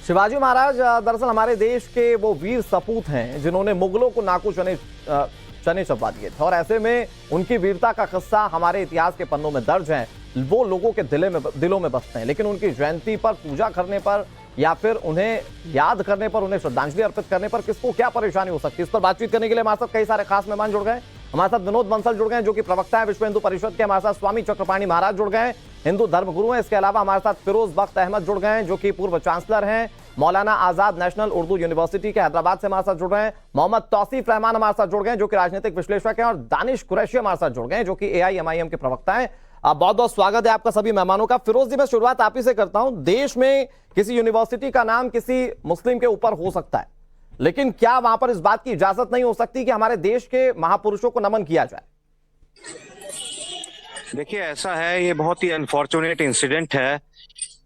शिवाजी महाराज दरअसल हमारे देश के वो वीर सपूत हैं जिन्होंने मुगलों को नाकू चने चबा दिए थे, और ऐसे में उनकी वीरता का किस्सा हमारे इतिहास के पन्नों में दर्ज है। वो लोगों के दिलों में बसते हैं, लेकिन उनकी जयंती पर पूजा करने पर या फिर उन्हें याद करने पर, उन्हें श्रद्धांजलि अर्पित करने पर किसको क्या परेशानी हो सकती है, इस पर बातचीत करने के लिए हमारे साथ कई सारे खास मेहमान जुड़ गए। हमारे साथ विनोद बंसल जुड़ गए जो कि प्रवक्ता है विश्व हिंदू परिषद के। हमारे साथ स्वामी चक्रपाणी महाराज जुड़ गए, हिंदू धर्मगुरु हैं। इसके अलावा हमारे साथ फिरोज बख्त अहमद जुड़ गए जो कि पूर्व चांसलर हैं, मौलाना आजाद नेशनल उर्दू यूनिवर्सिटी के हैदराबाद से हमारे साथ जुड़ रहे हैं। मोहम्मद तौसीफ रहमान हमारे साथ जुड़ गए जो कि राजनीतिक विश्लेषक हैं, और दानिश कुरैशी हमारे साथ जुड़ गए जो कि AIMIM के प्रवक्ता हैं। बहुत बहुत स्वागत है आपका सभी मेहमानों का। फिरोज जी, मैं शुरुआत आप ही से करता हूं। देश में किसी यूनिवर्सिटी का नाम किसी मुस्लिम के ऊपर हो सकता है, लेकिन क्या वहां पर इस बात की इजाजत नहीं हो सकती कि हमारे देश के महापुरुषों को नमन किया जाए? देखिए, ऐसा है, ये बहुत ही अनफॉर्चुनेट इंसिडेंट है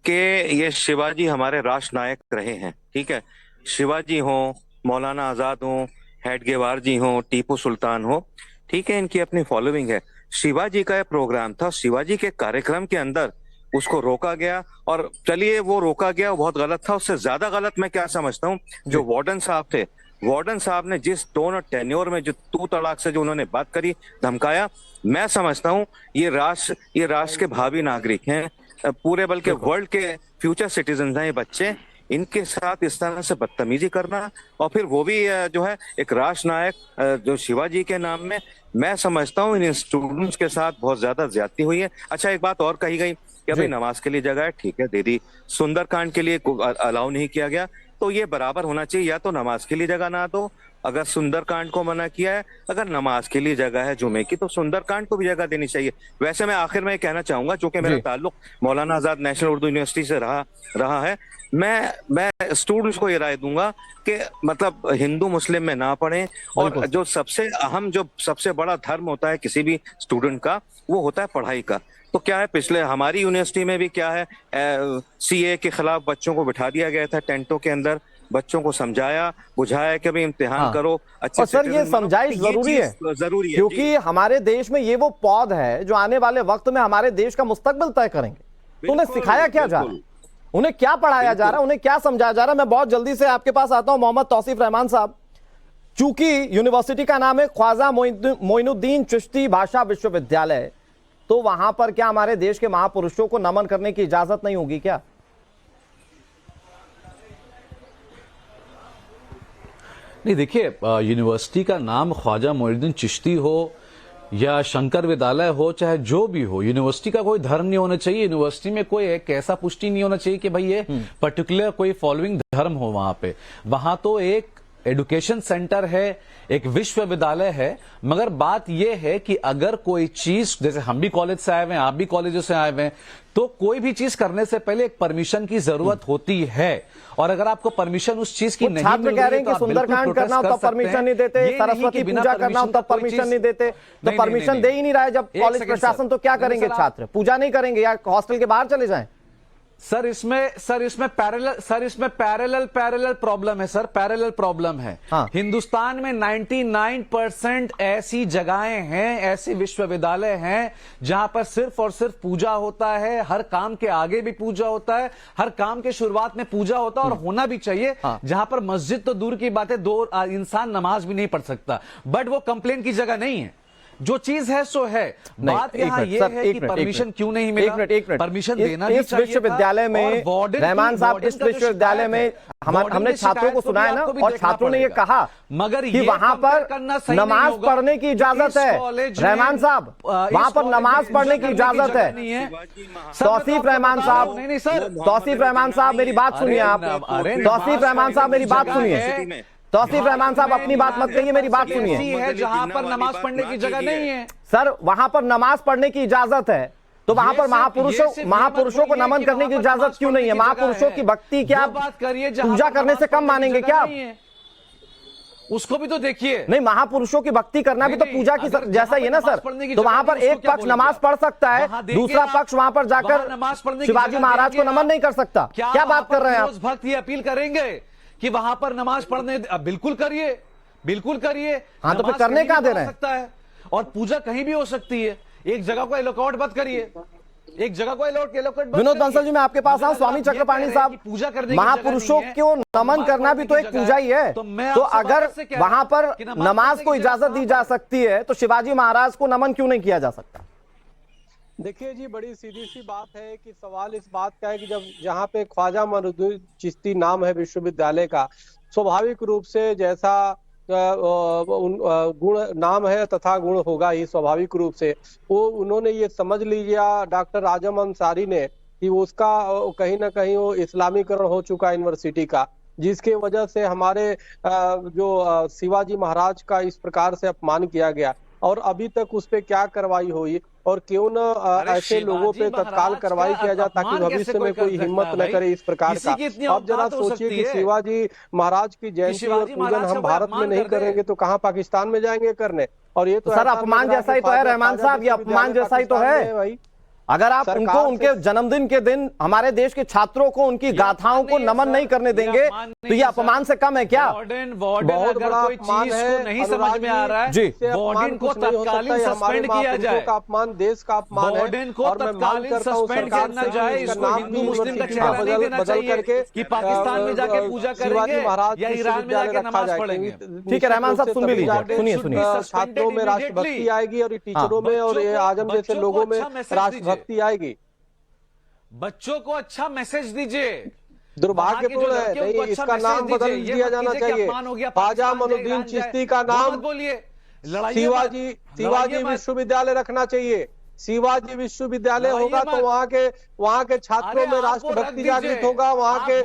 कि ये शिवाजी हमारे राष्ट्र नायक रहे हैं। ठीक है, शिवाजी हो, मौलाना आजाद हो, हेडगेवार जी हो, टीपू सुल्तान हो, ठीक है, इनकी अपनी फॉलोइंग है। शिवाजी का यह प्रोग्राम था, शिवाजी के कार्यक्रम के अंदर उसको रोका गया, और चलिए वो रोका गया, वो बहुत गलत था। उससे ज्यादा गलत मैं क्या समझता हूँ, जो वार्डन साहब थे, वार्डन साहब ने जिस टोन और टेन्योर में जो तू तड़ाक से जो उन्होंने बात करी, धमकाया, मैं समझता हूँ ये राष्ट्र के भावी नागरिक हैं, पूरे बल्कि वर्ल्ड के फ्यूचर सिटीजन हैं ये बच्चे। इनके साथ इस तरह से बदतमीजी करना, और फिर वो भी जो है एक राष्ट्र नायक जो शिवाजी के नाम में, मैं समझता हूँ इन स्टूडेंट्स के साथ बहुत ज्यादा ज्यादती हुई है। अच्छा, एक बात और कही गई कि भाई नमाज के लिए जगह है, ठीक है, दे दी। सुंदरकांड के लिए अलाउ नहीं किया गया, तो ये बराबर होना चाहिए, या तो नमाज के लिए जगह ना दो। अगर सुंदरकांड को मना किया है, अगर नमाज के लिए जगह है जुमे की, तो सुंदरकांड को भी जगह देनी चाहिए। वैसे मैं आखिर में कहना चाहूंगा, चूंकि मेरा ताल्लुक मौलाना आजाद नेशनल उर्दू यूनिवर्सिटी से रहा है, मैं स्टूडेंट्स को ये राय दूंगा कि मतलब हिंदू मुस्लिम में ना पढ़ें, और जो सबसे अहम, जो सबसे बड़ा धर्म होता है किसी भी स्टूडेंट का, वो होता है पढ़ाई का। तो क्या है, पिछले हमारी यूनिवर्सिटी में भी क्या है, CA के खिलाफ बच्चों को बिठा दिया गया था टेंटों के अंदर, बच्चों को समझाया बुझाया कि भाई इम्तिहान करो अच्छे। और सर, ये समझाइश जरूरी है क्योंकि हमारे देश में ये वो पौध है जो आने वाले वक्त में हमारे देश का मुस्तकबिल तय करेंगे। तो उन्हें सिखाया क्या जा रहा है, उन्हें क्या पढ़ाया जा रहा है, उन्हें क्या समझाया जा रहा है? मैं बहुत जल्दी से आपके पास आता हूं मोहम्मद तौसीफ रहमान साहब। चूंकि यूनिवर्सिटी का नाम है ख्वाजा मोइनुद्दीन चिश्ती भाषा विश्वविद्यालय, तो वहां पर क्या हमारे देश के महापुरुषों को नमन करने की इजाजत नहीं होगी क्या? नहीं, देखिए, यूनिवर्सिटी का नाम ख्वाजा मोइनुद्दीन चिश्ती हो या शंकर विद्यालय हो, चाहे जो भी हो, यूनिवर्सिटी का कोई धर्म नहीं होना चाहिए। यूनिवर्सिटी में कोई एक ऐसा पुष्टि नहीं होना चाहिए कि भाई ये पर्टिकुलर कोई फॉलोइंग धर्म हो वहां पे। वहां तो एक एजुकेशन सेंटर है, एक विश्वविद्यालय है। मगर बात यह है कि अगर कोई चीज, जैसे हम भी कॉलेज से आए हुए हैं, आप भी कॉलेजों से आए हुए हैं, तो कोई भी चीज करने से पहले एक परमिशन की जरूरत होती है। और अगर आपको परमिशन उस चीज की नहीं मिल रही है, तो सुंदरकांड करना हो तब परमिशन नहीं देते, सरस्वती पूजा करना हो तब परमिशन नहीं देते, तो परमिशन दे ही नहीं रहा है जब कॉलेज प्रशासन, तो क्या करेंगे? छात्र पूजा नहीं करेंगे या हॉस्टल के बाहर चले जाएं? सर इसमें पैरेलल प्रॉब्लम है सर, पैरेलल प्रॉब्लम है। हाँ। हिंदुस्तान में 99% ऐसी जगहें हैं, ऐसे विश्वविद्यालय हैं जहां पर सिर्फ और सिर्फ पूजा होता है। हर काम के आगे भी पूजा होता है, हर काम के शुरुआत में पूजा होता है, और होना भी चाहिए। हाँ। जहां पर मस्जिद तो दूर की बात है, दो इंसान नमाज भी नहीं पढ़ सकता, बट वो कंप्लेन की जगह नहीं है। जो चीज है सो है। बात यहाँ ये है कि परमिशन क्यों नहीं मिला? परमिशन देना भी चाहिए। इस विश्वविद्यालय में रहमान साहब, इस विश्वविद्यालय में हमने छात्रों को सुना है ना, और छात्रों ने ये कहा मगर कि वहां पर नमाज पढ़ने की इजाजत है। रहमान साहब, वहां पर नमाज पढ़ने की इजाजत है। तौसीफ रहमान साहब, तौसीफ रहमान साहब मेरी बात सुनिए आप। तौसीफ रहमान साहब मेरी बात सुनिए। तौसीफ रहमान साहब अपनी बात मत कहिए, मेरी बात सुनिए। जहां पर नमाज पढ़ने की जगह नहीं है सर, वहां पर नमाज पढ़ने की इजाजत है, तो वहां पर महापुरुषों को नमन करने की इजाजत क्यों नहीं है? महापुरुषों की भक्ति क्या पूजा करने से कम मानेंगे क्या? उसको भी तो देखिए। नहीं, महापुरुषों की भक्ति करना भी तो पूजा की जैसा ही है ना सर। तो वहां पर एक पक्ष नमाज पढ़ सकता है, दूसरा पक्ष वहां पर जाकर शिवाजी महाराज को नमन नहीं कर सकता। क्या बात कर रहे हैं आप? भक्त ये अपील करेंगे कि वहां पर नमाज पढ़ने, बिल्कुल करिए, बिल्कुल करिए। हाँ, तो फिर करने क्या दे रहे हैं? सकता है, और पूजा कहीं भी हो सकती है, एक जगह को एलोकॉट मत करिए। एक जगह को एलोकेट विनोद बंसल जी, मैं आपके पास आऊं। स्वामी चक्रपाणी साहब, पूजा करने महापुरुषों को नमन करना भी तो एक पूजा ही है। तो अगर वहां पर नमाज को इजाजत दी जा सकती है तो शिवाजी महाराज को नमन क्यों नहीं किया जा सकता? देखिए जी, बड़ी सीधी सी बात है कि सवाल इस बात का है कि जब जहाँ पे ख्वाजा मोइनुद्दीन चिश्ती नाम है विश्वविद्यालय का, स्वाभाविक रूप से जैसा गुण नाम है तथा गुण होगा ही स्वाभाविक रूप से। वो उन्होंने ये समझ लिया डॉक्टर आजम अंसारी ने कि उसका कहीं ना कहीं वो इस्लामीकरण हो चुका यूनिवर्सिटी का, जिसके वजह से हमारे जो शिवाजी महाराज का इस प्रकार से अपमान किया गया। और अभी तक उस पे क्या कार्रवाई हुई और क्यों न ऐसे लोगों पे तत्काल कार्रवाई किया जाए ताकि भविष्य में कोई हिम्मत न करे इस प्रकार का। अब जरा सोचिए कि शिवाजी महाराज की जयंती और पूजन हम भारत में नहीं करेंगे तो कहाँ पाकिस्तान में जाएंगे करने? और ये तो सर अपमान जैसा ही तो है रहमान साहब, ये अपमान जैसा ही तो है भाई। अगर आप उनको उनके जन्मदिन के दिन हमारे देश के छात्रों को उनकी गाथाओं को नमन नहीं करने देंगे तो ये अपमान से कम है क्या? बहुत बड़ा कोई चीज को नहीं समझ में आ रहा है जी, वार्डन को तत्कालीन सस्पेंड किया जाए का अपमान, देश का अपमान है। वार्डन को तत्कालीन सस्पेंड करना जाए, इसको हिंदू मुस्लिम का चेहरा नहीं देना चाहिए कि पाकिस्तान में जाके पूजा करेंगे या ईरान में जाके नमाज पढ़ेंगे। ठीक है रहमान साहब, सुन भी लीजिए, सुनिए सुनिए। छात्रों में राष्ट्रभक्ति आएगी और टीचरों में और आजम जैसे लोगों में राष्ट्रभक्ति आएगी। बच्चों को अच्छा मैसेज दीजिए। दुर्भाग्यपूर्ण है, नहीं इसका नाम बदल दिया जाना चाहिए। ख्वाजा मोइनुद्दीन चिश्ती का नाम शिवाजी विश्वविद्यालय रखना चाहिए। शिवाजी विश्वविद्यालय होगा तो वहाँ के छात्रों में राष्ट्रभक्ति जागृत होगा, वहाँ के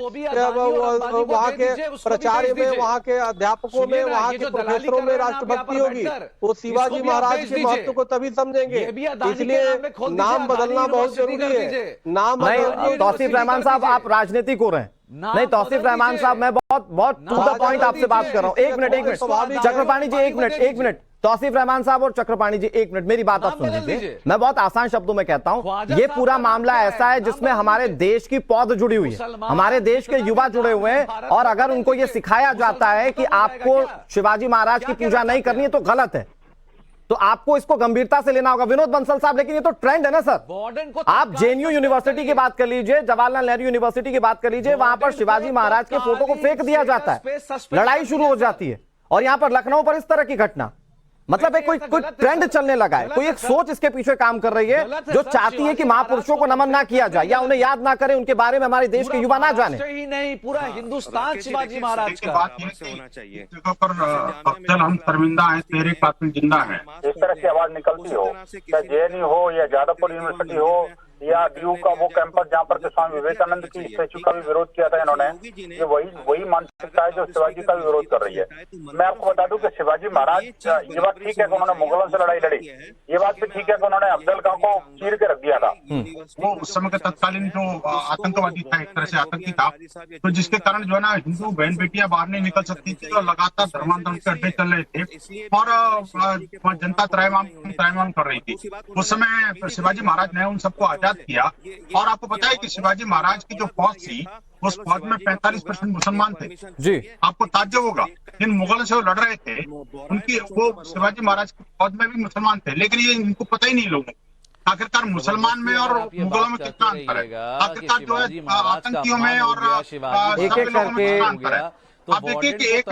प्राचार्य में, वहाँ के अध्यापकों में, वहाँ के प्रोफेसरों में राष्ट्रभक्ति होगी। वो शिवाजी महाराज के महत्व को तभी समझेंगे। इसलिए नाम बदलना बहुत जरूरी है। नाम तौसीफ रहमान साहब, आप राजनीतिक हो रहे हैं। नहीं तौसीफ रहमान साहब, मैं बहुत टू द पॉइंट आपसे बात कर रहा हूँ। एक मिनट चक्रपाणी जी, एक मिनट तौसीफ रहमान साहब और चक्रपाणी जी, एक मिनट मेरी बात आप सुन लीजिए। मैं बहुत आसान शब्दों में कहता हूं, ये पूरा मामला ऐसा है जिसमें हमारे देश की पौध जुड़ी हुई है, हमारे देश के युवा जुड़े हुए हैं। और अगर उनको ये सिखाया जाता है कि आपको शिवाजी महाराज की पूजा नहीं करनी है तो गलत है, तो आपको इसको गंभीरता से लेना होगा विनोद बंसल साहब। लेकिन ये तो ट्रेंड है ना सर। आप जेएनयू यूनिवर्सिटी की बात कर लीजिए, जवाहरलाल नेहरू यूनिवर्सिटी की बात कर लीजिए, वहां पर शिवाजी महाराज के फोटो को फेंक दिया जाता है, लड़ाई शुरू हो जाती है। और यहां पर लखनऊ पर इस तरह की घटना, मतलब एक कोई ट्रेंड चलने लगा है, कोई एक सोच इसके पीछे काम कर रही है जो चाहती है कि महापुरुषों को नमन ना किया जाए या उन्हें याद ना करें, उनके बारे में हमारे देश के युवा ना जाने। ही नहीं, पूरा हिंदुस्तान शिवाजी महाराज का होना चाहिए। जगह पर अफजल हम शर्मिंदा हैं, तेरे कातिल जिंदा है, इस तरह की आवाज निकलती हो, चाहे जेएनयू हो या जादवपुर यूनिवर्सिटी हो या डीयू का वो कैंपस जहाँ पर स्वामी विवेकानंद की स्टैचू का भी विरोध किया था इन्होंने, ये वही मानसिकता है जो शिवाजी का भी विरोध कर रही है। मैं आपको बता दूं कि शिवाजी महाराज, ये बात ठीक है कि उन्होंने मुगलों से लड़ाई लड़ी, ये बात भी ठीक है कि उन्होंने अफजल खां को चीर के रख दिया था। वो उस समय का तत्कालीन जो आतंकवादी था, एक तरह से आतंकी था, तो जिसके कारण जो है ना हिंदू बहन बेटियां बाहर नहीं निकल सकती थी और लगातार धर्मांतरण के अड्डे चल रहे थे और जनता त्रैमाम कर रही थी। उस समय शिवाजी महाराज ने उन सबको आजाद किया। और आपको पता है कि शिवाजी महाराज की जो फौज थी उस फौज में 45% मुसलमान थे जी। आपको ताज्जुब होगा, जिन मुगलों से वो लड़ रहे थे उनकी वो शिवाजी महाराज की फौज में भी मुसलमान थे, लेकिन ये इनको पता ही नहीं लोगों। आखिरकार मुसलमान में और मुगलों में कितना अंतर है, आखिरकार जो है आतंकियों में और एक एक करके आप देखिए कि एक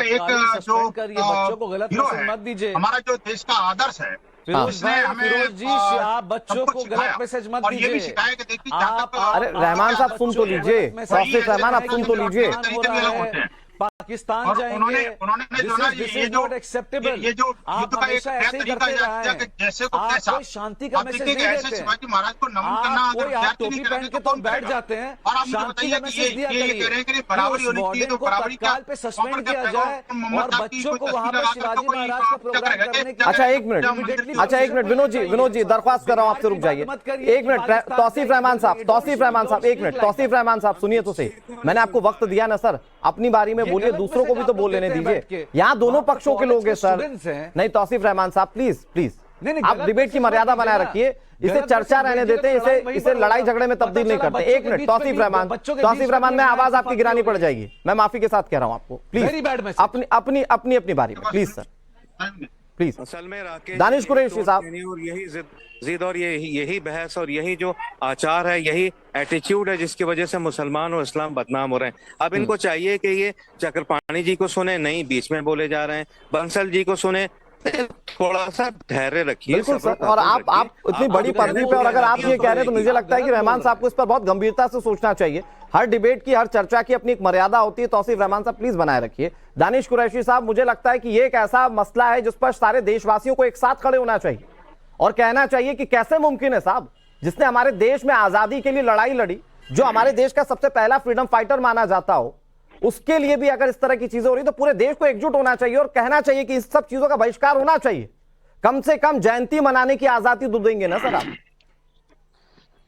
जो हीरो है हमारा जो देश का आदर्श है, उसने हमें जी आप बच्चों को गलत मैसेज मत और ये भी सिखाया कि देखिए अरे रहमान साहब सुन तो लीजिए, तौसीफ रहमान आप सुन तो लीजिए। पाकिस्तान जाएंगे, उन्होंने जो ना ये जो युद्ध का एक नया तरीका किया कि जैसे को तैसा, शांति का मैसेज नहीं ऐसे शिवाजी महाराज को नमन करना अगर विद्यार्थी नहीं करेंगे तो कौन बैठ जाते हैं। और आप मुझे बताइए कि ये कह रहे हैं कि बराबरी होनी चाहिए, तो बराबरी क्या पे सस्पेंड किया जाए और बच्चों को वहां पर शिवाजी महाराज का प्रोग्राम करने की। अच्छा एक मिनट विनोद जी दरख्वास्त कर रहा हूं आपसे, रुक जाइए एक मिनट। तौसीफ रहमान साहब एक मिनट, तौसीफ रहमान साहब सुनिए तो सही, मैंने आपको वक्त दिया ना सर, अपनी बारी में बोलिए, दूसरों को भी तो बोल लेने दीजिए। यहाँ दोनों पक्षों के लोग हैं सर। नहीं तौसीफ रहमान साहब प्लीज आप डिबेट की मर्यादा बनाए रखिए, इसे चर्चा रहने देते हैं, इसे लड़ाई झगड़े में तब्दील नहीं करते। एक मिनट तौसीफ रहमान में आवाज आपकी गिरानी पड़ जाएगी, मैं माफी के साथ कह रहा हूं आपको, प्लीज अपनी बारी में प्लीज सर। प्लीज। असल में राकेश दानिश यही कुरैशी तौर साहब। तरीके और यही जिद और यही बहस और यही जो आचार है, यही एटीट्यूड है जिसकी वजह से मुसलमान और इस्लाम बदनाम हो रहे हैं। अब इनको चाहिए कि ये चक्रपाणी जी को सुने, नहीं बीच में बोले जा रहे हैं, बंसल जी को सुने, थोड़ा सा धैर्य रखिए। बिल्कुल सर, और आप इतनी बड़ी पदवी पे और अगर आप ये कह रहे हैं तो मुझे लगता है कि रहमान साहब को इस पर बहुत गंभीरता से सोचना चाहिए। हर डिबेट की, हर चर्चा की अपनी एक मर्यादा होती है। तौसीफ रहमान साहब प्लीज बनाए रखिए। दानिश कुरैशी साहब, मुझे लगता है कि ये एक ऐसा मसला है जिस पर सारे देशवासियों को एक साथ खड़े होना चाहिए और कहना चाहिए कि कैसे मुमकिन है साहब, जिसने हमारे देश में आजादी के लिए लड़ाई लड़ी, जो हमारे देश का सबसे पहला फ्रीडम फाइटर माना जाता हो, उसके लिए भी अगर इस तरह की चीजें हो रही तो पूरे देश को एकजुट होना चाहिए और कहना चाहिए कि इस सब चीजों का बहिष्कार होना चाहिए। कम से कम जयंती मनाने की आजादी तो देंगे ना सर आप?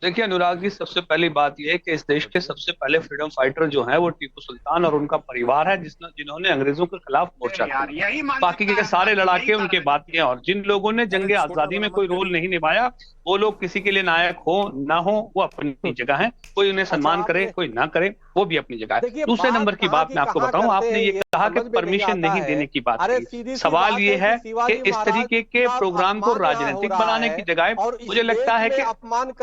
देखिए अनुराग जी, सबसे पहली बात यह है कि इस देश के सबसे पहले फ्रीडम फाइटर जो हैं वो टीपू सुल्तान और उनका परिवार है, जिन्होंने अंग्रेजों के खिलाफ मोर्चा किया। बाकी के सारे लड़ाके उनके बात किए, और जिन लोगों ने जंगे आजादी में कोई रोल नहीं निभाया वो लोग किसी के लिए नायक हो ना हो वो अपनी जगह है। कोई उन्हें सम्मान करे कोई ना करे वो भी अपनी जगह है। दूसरे नंबर की बात मैं आपको बताऊं, आपने ये कहा कि परमिशन नहीं देने की बात की। सवाल ये है कि इस तरीके के प्रोग्राम को राजनीतिक बनाने की जगह मुझे लगता है कि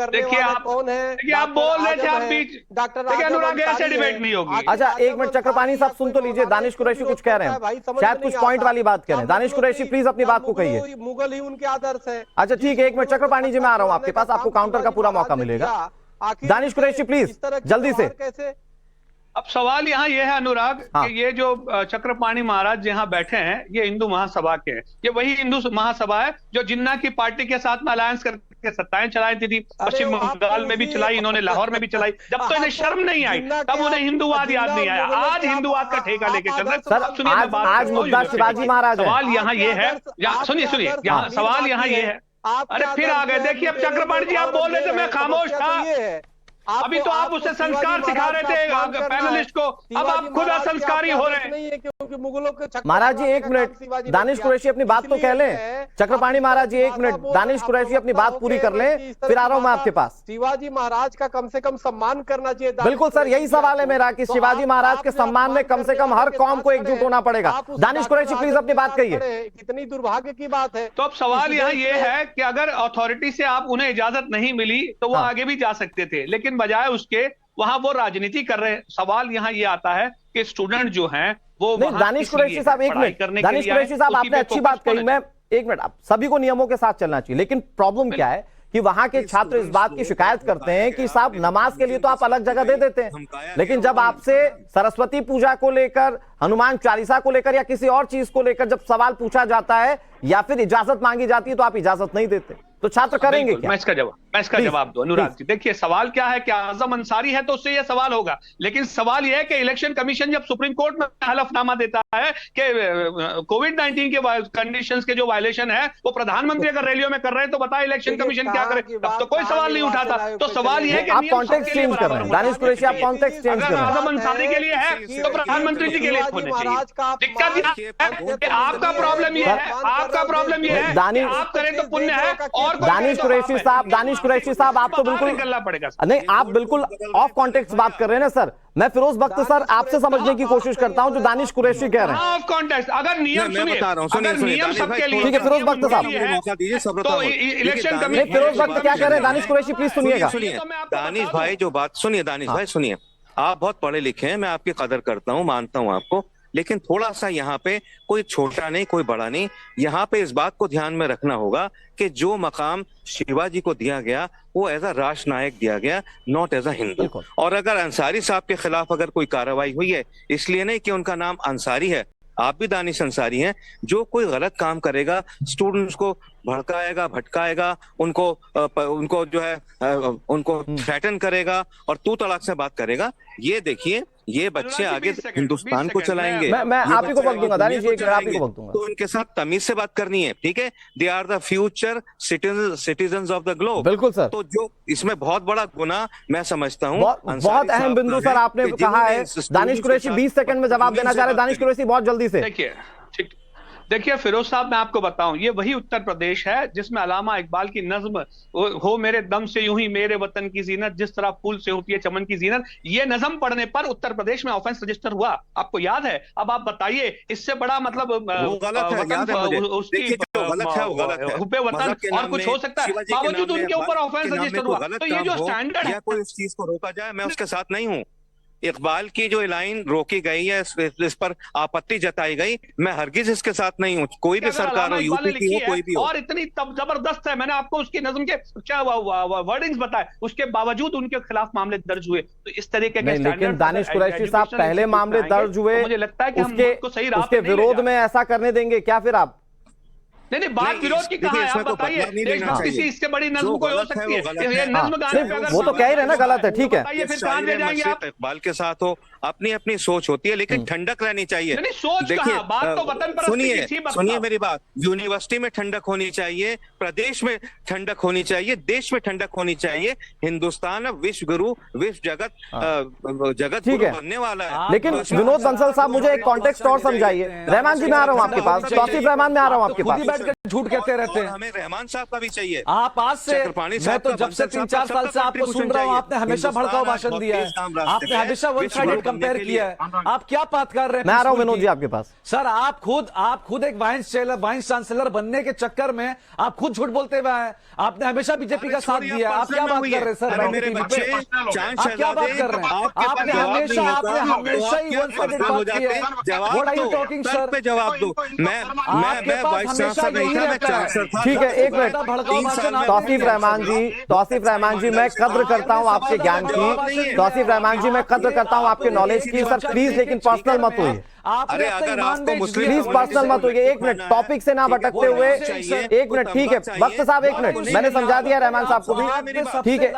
देखिए आप बोल रहे थे, आप बीच देखिए अनुराग, ऐसे डिबेट नहीं होगी। अच्छा एक मिनट चक्रपाणी साहब सुन तो लीजिए, दानिश कुरैशी कुछ कह रहे हैं, शायद कुछ पॉइंट वाली बात कह रहे हैं। दानिश कुरैशी प्लीज अपनी बात को कहिए। मुगल ही उनके आदर्श है। अच्छा ठीक है, एक मिनट चक्रपाणी जी मैं आ रहा हूं आपके पास, आपको काउंटर का पूरा मौका मिलेगा। दानिश कुरैशी प्लीज जल्दी से। अब सवाल यहाँ ये है अनुराग कि ये जो चक्रपाणी महाराज यहाँ बैठे हैं ये हिंदू महासभा के हैं। ये वही हिंदू महासभा है जो जिन्ना की पार्टी के साथ में अलायंस करके सत्ताएं चलाई थी। पश्चिम बंगाल में भी चलाई इन्होंने, लाहौर में भी चलाई। जब तो इन्हें शर्म नहीं आई तब उन्हें हिंदुवाद याद नहीं आया। आज हिंदुवाद का ठेका लेके चल रहे। सर आज मुद्दा शिवाजी महाराज है। सवाल यहाँ ये है, सुनिए यहाँ सवाल यहाँ ये है। अरे फिर आ गए, देखिए अब चक्रपाणी जी आप बोल रहे थे मैं खामोश था, अभी तो आप उसे संस्कार सिखा रहे थे पैनलिस्ट को, अब आप खुद असंस्कारी हो रहे हैं। महाराज जी एक मिनट, दानिश कुरैशी अपनी बात तो कह लें। चक्रपाणी महाराज जी एक मिनट, दानिश कुरैशी अपनी बात पूरी कर लें, फिर आ रहा हूं मैं आपके पास। शिवाजी महाराज का कम से कम सम्मान करना चाहिए। बिल्कुल सर, यही सवाल है मेरा कि शिवाजी महाराज के सम्मान में कम से कम हर कौम को एकजुट होना पड़ेगा। दानिश कुरैशी प्लीज अपनी बात कहिए। कितनी दुर्भाग्य की बात है। तो अब सवाल यहाँ ये है कि अगर अथॉरिटी से आप उन्हें इजाजत नहीं मिली तो वो आगे भी जा सकते थे, लेकिन बजाय उसके वहां वो राजनीति कर रहे हैं। सवाल यहाँ ये आता है कि स्टूडेंट जो हैं वो दानिश कुरैशी साहब एक मिनट, दानिश कुरैशी साहब आपने अच्छी बात कही, मैं एक मिनट, आप सभी को नियमों के साथ चलना चाहिए, लेकिन प्रॉब्लम क्या है कि वहां के छात्र इस बात की शिकायत करते हैं कि साहब नमाज के लिए तो आप अलग जगह दे देते हैं, लेकिन जब आपसे सरस्वती पूजा को लेकर, हनुमान चालीसा को लेकर या किसी और चीज को लेकर जब सवाल पूछा जाता है या फिर इजाजत मांगी जाती है तो आप इजाजत नहीं देते, तो छात्र करेंगे क्या? मैं इसका जवाब दो अनुराग जी। देखिए सवाल क्या है कि आजम अंसारी है तो उससे यह सवाल होगा, लेकिन सवाल यह है कि इलेक्शन कमीशन जब सुप्रीम कोर्ट में हलफनामा देता है कि कोविड-19 के कंडीशंस के जो वायलेशन है वो प्रधानमंत्री अगर रैलियों में कर रहे हैं तो बताए इलेक्शन कमीशन क्या करे, तब तो कोई सवाल नहीं उठाता। तो सवाल यह है कि आप कॉन्टेक्स्ट चेंज कर रहे हैं दानिश कुरैशी, आप कॉन्टेक्स्ट चेंज कर रहे हैं। आजम अंसारी के लिए है तो प्रधानमंत्री जी के लिए होने चाहिए। दिक्कत है आपका प्रॉब्लम यह है, आपका प्रॉब्लम यह है आप करें तो पुण्य है और दानिश कुरैशी साहब आप तो बिल्कुल करना पड़ेगा। नहीं, आप बिल्कुल ऑफ कॉन्टेक्स्ट बात कर रहे हैं ना सर। मैं फिरोज बख्त सर आपसे समझने की कोशिश करता हूं जो दानिश कुरैशी कह रहे हैं। ऑफ कॉन्टेक्स्ट अगर नियम मैं बता रहा हूं, नियम सबके लिए ठीक है फिरोज बख्त साहब, तो इलेक्शन कमीशन फिरोज बख्त क्या कह रहे हैं, दानिश कुरैशी प्लीज सुनिएगा। दानिश भाई जो बात सुनिए, दानिश भाई सुनिए, आप बहुत पढ़े लिखे हैं, मैं आपकी कदर करता हूं, मानता हूं आपको, लेकिन थोड़ा सा यहाँ पे कोई छोटा नहीं कोई बड़ा नहीं, यहाँ पे इस बात को ध्यान में रखना होगा कि जो मकाम शिवाजी को दिया गया वो एज अ राष्ट्र नायक दिया गया, नॉट एज अ हिंदू। और अगर अंसारी साहब के खिलाफ अगर कोई कार्रवाई हुई है, इसलिए नहीं कि उनका नाम अंसारी है, आप भी दानिश अंसारी हैं, जो कोई गलत काम करेगा स्टूडेंट्स को भड़काएगा भटकाएगा, उनको जो है उनको थ्रेटन करेगा और तू तड़ाक से बात करेगा, ये देखिए ये बच्चे आगे हिंदुस्तान को चलाएंगे। मैं आप ही को वक्त दूंगा दानिश जी, आप ही को वक्त दूंगा। तो उनके साथ तमीज से बात करनी है, ठीक है? They are the future citizens of the globe. बिल्कुल सर। तो जो इसमें बहुत बड़ा गुनाह मैं समझता हूँ, बहुत अहम बिंदु सर आपने कहा है। दानिश कुरैशी 20 सेकंड में जवाब देना चाह रहे हैं, दानिश कुरैशी बहुत जल्दी से। देखिए देखिए फिरोज साहब, मैं आपको बताऊं, ये वही उत्तर प्रदेश है जिसमें अल्लामा इकबाल की नज्म हो मेरे दम से यूं ही मेरे वतन की जीनत, जिस तरह फूल से होती है चमन की जीनत, ये नज्म पढ़ने पर उत्तर प्रदेश में ऑफेंस रजिस्टर हुआ। आपको याद है? अब आप बताइए, इससे बड़ा मतलब वो गलत है, याद है मुझे। उसकी देखिए, जो गलत है वो गलत है। हुब्बे वतन मजहब के और नाम कुछ में, हो सकता है, शिवाजी के बावजूद नाम में, उनके ऊपर भारत ऑफेंस के नाम में रजिस्टर कोई हुआ। गलत तो ये काम जो हो स्टैंडर्ड या कोई इस चीज को रोका जाए, मैं उसके साथ नहीं हूँ। इकबाल की जो लाइन रोकी गई है, इस पर आपत्ति जताई गई, मैं हरगिज इसके साथ नहीं हूँ। कोई भी सरकार हो, यूपी की हो, कोई भी हो। और इतनी तब जबरदस्त है, मैंने आपको उसकी नज्म के क्या वर्डिंग्स बताए, उसके बावजूद उनके खिलाफ मामले दर्ज हुए। तो इस तरीके के नहीं, लेकिन स्टैंडर्ड दानिश कुरैशी साहब पहले मामले दर्ज हुए, मुझे लगता है कि हम उसके उसको सही राह उसके पे नहीं ले विरोध जा में ऐसा करने देंगे क्या फिर आप? नहीं, बात विरोध की कहाँ है? आप बताइए, देशभक्ति से इससे बड़ी नज्म कोई हो सकती है? ये नज्म गाने पे अगर वो तो कह ही रहे ना गलत है, ठीक है। बताइए फिर कहाँ ले जाएंगे आप? इकबाल के साथ हो, अपनी अपनी सोच होती है, लेकिन ठंडक रहनी चाहिए। नहीं, सोच कहाँ, बात तो वतन परस्ती की थी। सुनिए मेरी बात, यूनिवर्सिटी में ठंडक होनी चाहिए, प्रदेश में ठंडक होनी चाहिए, देश में ठंडक होनी चाहिए। हिंदुस्तान अब विश्व गुरु, विश्व जगत ठीक है बनने वाला है। लेकिन विनोद बंसल साहब, मुझे एक कॉन्टेक्स्ट और समझाइए। रहमान जी, मैं आ रहा हूँ आपके पास, तौसीफ रहमान में आ रहा हूँ आपके पास। झूठ कहते रहते हैं। हमें रहमान साहब का भी चाहिए। आप आज से, मैं तो जब से 3-4 साल से आपको सुन रहा हूँ, आपने हमेशा भड़काऊ भाषण दिया है, आपने हमेशा वन साइडेड कंपेयर किया है। आप क्या बात कर रहे हैं? मैं आ रहा हूँ विनोद जी आपके पास। सर, आप खुद एक वाइस चांसलर बनने के चक्कर में आप खुद झूठ बोलते हुए हैं। आपने हमेशा बीजेपी का साथ दिया। आप क्या बात कर रहे हैं सर? मेरे बच्चे आप क्या बात कर रहे हैं? आपने हमेशा ही वन साइडेड बात की है। What are you talking sir? पे जवाब दो। मैं वाइस चांसलर नहीं था, मैं चांसलर था। ठीक है, एक मिनट। तौसीफ रहमान जी, मैं कद्र करता हूं आपके ज्ञान की। तौसीफ रहमान जी, मैं कद्र करता हूं आपके नॉलेज की। सर प्लीज, लेकिन पर्सनल मत होइए। अरे अगर आपको मुस्लिम प्लीज पर्सनल मत होइए। एक मिनट, टॉपिक से ना भटकते हुए। एक मिनट, ठीक है वक्त साहब, एक मिनट, मैंने समझा दिया रहमान साहब को भी, ठीक है।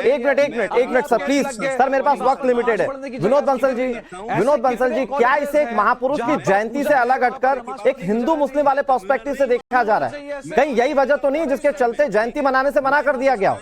एक मिनट सर, प्लीज सर, मेरे पास वक्त लिमिटेड है। विनोद बंसल जी, क्या इसे एक महापुरुष की जयंती से अलग हटकर एक हिंदू मुस्लिम वाले पर्सपेक्टिव से देखा जा रहा है? कहीं यही वजह तो नहीं जिसके चलते जयंती मनाने से मना कर दिया गया हो?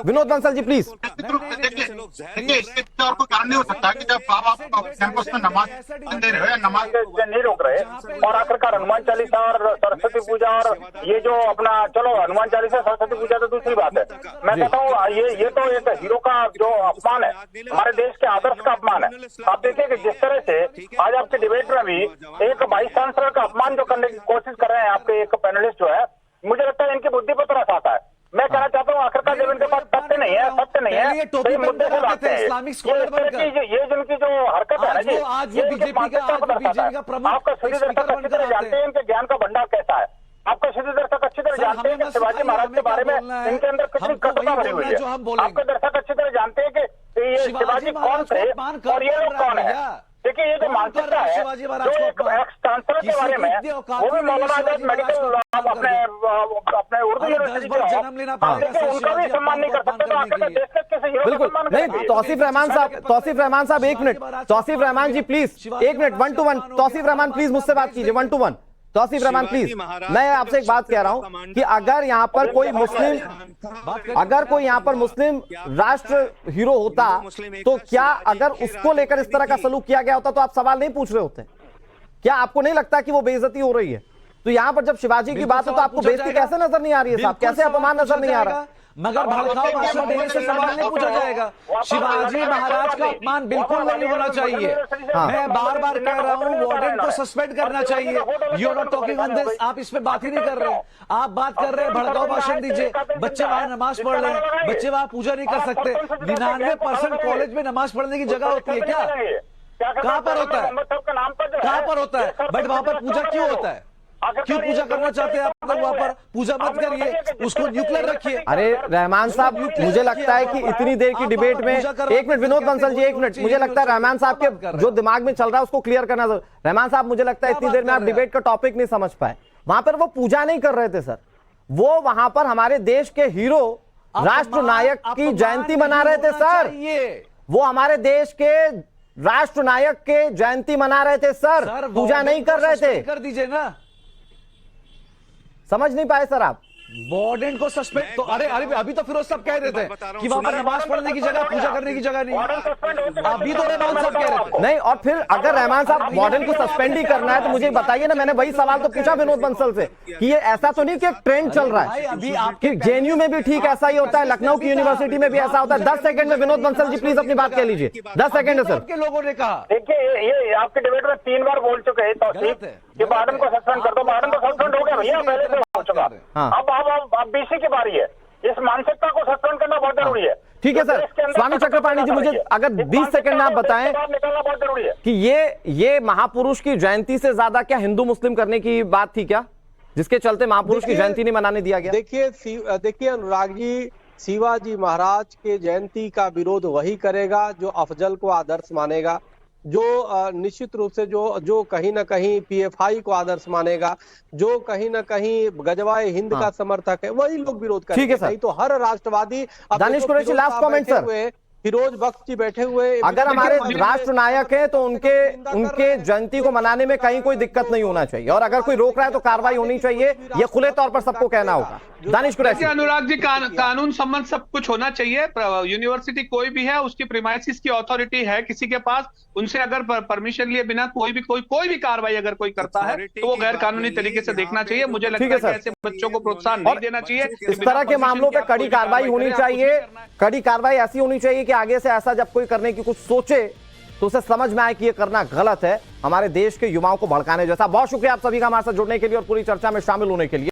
विनोद बंसल जी प्लीज। देखिए, इसके और कोई कारण नहीं हो सकता कि जब आप कैंपस में नमाज दे रहे हो या नमाज नहीं रोक रहे, और आखिरकार हनुमान चालीसा और सरस्वती पूजा, और ये जो अपना, चलो हनुमान चालीसा सरस्वती पूजा तो दूसरी बात है। मैं कहता हूँ ये तो एक हीरो का जो अपमान है, हमारे देश के आदर्श का अपमान है। आप देखिए कि जिस तरह से आज आपके डिबेट में भी एक वाइस चांसलर का अपमान जो करने की कोशिश कर रहे हैं आपके एक पैनलिस्ट जो है, मुझे लगता है इनकी बुद्धि पर तरस आता है। मैं कहना चाहता हूँ आखिरकार जब इनके पास सत्य नहीं है तो ये मुद्दे से लाते हैं। ये जिनकी जो हरकत है ना जी, ये इनकी मानसिकता को दर्शाता है। आपका सभी दर्शक अच्छी तरह जानते हैं इनके ज्ञान का भंडार कैसा है। आपका सभी दर्शक अच्छी तरह जानते हैं कि शिवाजी महाराज के बारे में इनके अंदर कितनी कटुता भरी हुई है। आपके दर्शक अच्छी तरह जानते हैं कि ये शिवाजी कौन थे और ये लोग कौन है। देखिए, ये जो मानसिकता है, जो एक एक्स चांसलर के बारे में, वो भी मौलाना आजाद मेडिकल अपने उर्दू यूनिवर्सिटी के देखिए, उनका भी सम्मान नहीं कर सकते, तो आखिर देश के किसी हीरो का सम्मान बिल्कुल नहीं। तौसीफ रहमान साहब, एक मिनट। तौसीफ रहमान जी प्लीज, एक मिनट, 1 to 1। तौसीफ रहमान प्लीज मुझसे बात कीजिए, 1 to 1। तौसीफ रहमान प्लीज, मैं आपसे एक बात कह रहा हूं कि अगर यहाँ पर कोई मुस्लिम राष्ट्र हीरो होता, तो क्या अगर उसको लेकर इस तरह का सलूक किया गया होता तो आप सवाल नहीं पूछ रहे होते? क्या आपको नहीं लगता कि वो बेइज्जती हो रही है? तो यहाँ पर जब शिवाजी की बात हो तो आपको बेइज्जती कैसे नजर नहीं आ रही है साहब? कैसे अपमान नजर नहीं आ रहा? मगर भड़काऊ भाषण देने से सवाल नहीं पूछा जाएगा। शिवाजी महाराज का अपमान बिल्कुल नहीं होना चाहिए। मैं बार बार कह रहा हूँ, वार्डन को सस्पेंड करना चाहिए। You are not talking on this. आप इस पे बात ही नहीं कर रहे। आप बात कर रहे हैं भड़काऊ भाषण दीजिए। बच्चे वहां नमाज पढ़ रहे हैं, बच्चे वहां पूजा नहीं कर सकते। 99% कॉलेज में नमाज पढ़ने की जगह होती है क्या? कहाँ पर होता है? कहाँ पर होता है? बट वहां पर पूजा क्यों होता है? क्यों पूजा करना चाहते हैं आप लोग? वहां पर पूजा मत करिए, उसको न्यूक्लियर रखिए। अरे रहमान साहब, मुझे लगता है कि इतनी देर की डिबेट में, एक मिनट विनोद बंसल जी, एक मिनट, मुझे लगता है रहमान साहब के जो दिमाग में चल रहा है उसको क्लियर करना जरूर। रहमान साहब, मुझे लगता है इतनी देर में आप डिबेट का टॉपिक नहीं समझ पाए। वहां पर वो पूजा नहीं कर रहे थे सर, वो वहां पर हमारे देश के हीरो राष्ट्र नायक की जयंती मना रहे थे सर। वो हमारे देश के राष्ट्र नायक के जयंती मना रहे थे सर, पूजा नहीं कर रहे थे। कर दीजिए ना। समझ नहीं पाए सर आप? वार्डन को सस्पेंड तो अरे अभी तो फिरोज साहब कह रहे थे कि वहां पर नमाज पढ़ने की जगह, पूजा करने की जगह नहीं। अभी तो रहमान साहब कह रहे थे। नहीं, और फिर अगर रहमान साहब वार्डन को सस्पेंड ही करना है तो मुझे बताइए ना, मैंने वही सवाल तो पूछा विनोद बंसल से कि ये ऐसा तो नहीं कि एक ट्रेंड चल रहा है अभी कि जेएनयू में भी ठीक ऐसा ही होता है, लखनऊ की यूनिवर्सिटी में भी ऐसा होता है। 10 सेकंड में विनोद बंसल जी प्लीज अपनी बात कह लीजिए, 10 सेकंड है सर। के लोगों ने कहा देखिए ये आपके डिबेट में 3 बार बोल चुके हैं तौसीफ कि वार्डन को सस्पेंड कर दो। वार्डन तो सस्पेंड हो गया भैया, पहले से हो चुका। अब बीसी की बारी है, इस मानसिकता को सस्पेंड करना बहुत जरूरी है। ठीक है सर। स्वामी चक्रपाणी जी, मुझे अगर 20 सेकंड में आप बताएं निकलना बहुत जरूरी है कि ये महापुरुष की जयंती से ज्यादा क्या हिंदू मुस्लिम करने की बात थी क्या, जिसके चलते महापुरुष की जयंती नहीं मनाने दिया गया? देखिए अनुराग जी, शिवाजी महाराज के जयंती का विरोध वही करेगा जो अफजल को आदर्श मानेगा, जो निश्चित रूप से जो कहीं ना कहीं पीएफआई को आदर्श मानेगा, जो कहीं ना कहीं गजवाए हिंद का समर्थक है, वही लोग विरोध करेंगे। ठीक है सर। नहीं तो हर राष्ट्रवादी। Danish Qureshi, last comment sir. Firoz Bakhsh ji बैठे हुए, अगर हमारे राष्ट्र नायक हैं तो उनके जयंती को मनाने में कहीं कोई दिक्कत नहीं होना चाहिए, और अगर कोई रोक रहा है तो कार्रवाई होनी चाहिए, ये खुले तौर पर सबको कहना होगा। दानिश कुरैशी। अनुराग जी, कानून सम्मत सब कुछ होना चाहिए। यूनिवर्सिटी कोई भी है, उसकी प्रीमाइसिस की अथॉरिटी है किसी के पास, उनसे अगर परमिशन लिए बिना कोई भी कार्रवाई अगर कोई करता है तो वो गैर कानूनी तरीके से देखना चाहिए। मुझे लगता है कि ऐसे बच्चों को प्रोत्साहन नहीं देना चाहिए। इस तरह के मामलों पे कड़ी कार्रवाई होनी चाहिए। कड़ी कार्रवाई ऐसी होनी चाहिए कि आगे से ऐसा जब कोई करने की कुछ सोचे तो उसे समझ में आए कि ये करना गलत है, हमारे देश के युवाओं को भड़काने जैसा। बहुत शुक्रिया आप सभी का हमारे साथ जुड़ने के लिए और पूरी चर्चा में शामिल होने के लिए।